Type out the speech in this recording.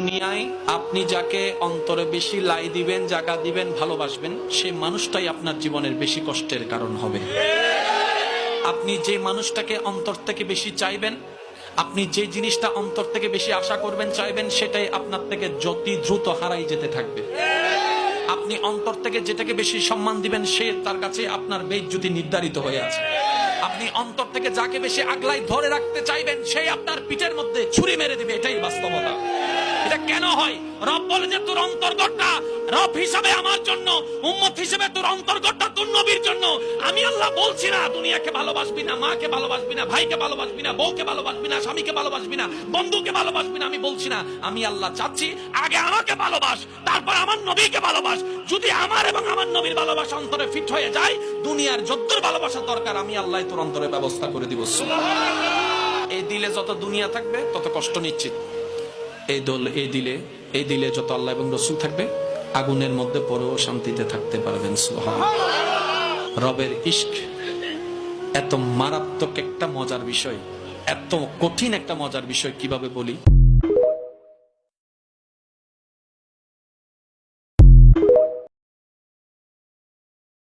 দুনিয়ায় আপনি যাকে অন্তরে বেশি লাই দিবেন, জায়গা দিবেন, ভালোবাসবেন, সেই মানুষটাই আপনার জীবনের বেশি কষ্টের কারণ হবে। আপনি যে মানুষটাকে অন্তর থেকে বেশি চাইবেন, আপনি যে জিনিসটা অন্তর থেকে বেশি আশা করবেন, চাইবেন, সেটাই আপনার থেকে যত দ্রুত হারাই যেতে থাকবে। আপনি অন্তর থেকে যেটাকে বেশি সম্মান দিবেন, সে তার কাছে আপনার বেইজ্জতি নির্ধারিত হয়ে আছে। আপনি অন্তর থেকে যাকে বেশি আগলাই ধরে রাখতে চাইবেন, সেই আপনার পিঠের মধ্যে ছুরি মেরে দিবে। এটাই বাস্তবতা। এটা কেন হয়? রব বলে যে তোর অন্তর্গতটা রব হিসাবে আমার জন্য, উম্মত হিসেবে তোর অন্তর্গতটা তোর নবীর জন্য। আমি আল্লাহ বলছি না দুনিয়াকে ভালোবাসবি না, মাকে ভালোবাসবি না, ভাইকে ভালোবাসবি না, বউকে ভালোবাসবি না, স্বামীকে ভালোবাসবি না, বন্ধুকে ভালোবাসবি না। আমি বলছি না। আমি আল্লাহ চাচ্ছি আগে আমাকে ভালোবাস, তারপর আমার নবীকে ভালোবাস। যদি আমার এবং আমার নবীর ভালোবাসা অন্তরে ফিট হয়ে যায়, দুনিয়ার যদ্দুর ভালোবাসা দরকার আমি আল্লাহ তোর অন্তরে ব্যবস্থা করে দিব। এই দিলে যত দুনিয়া থাকবে তত কষ্ট নিশ্চিত। এই দিলে যত আল্লাহ এবং রসুল থাকবে, আগুনের মধ্যে পড়েও শান্তিতে থাকতে পারবেন। সুবহানাল্লাহ। রবের ইশক এত মারাত্মক একটা মজার বিষয়, এত কঠিন একটা মজার বিষয়, কিভাবে বলি।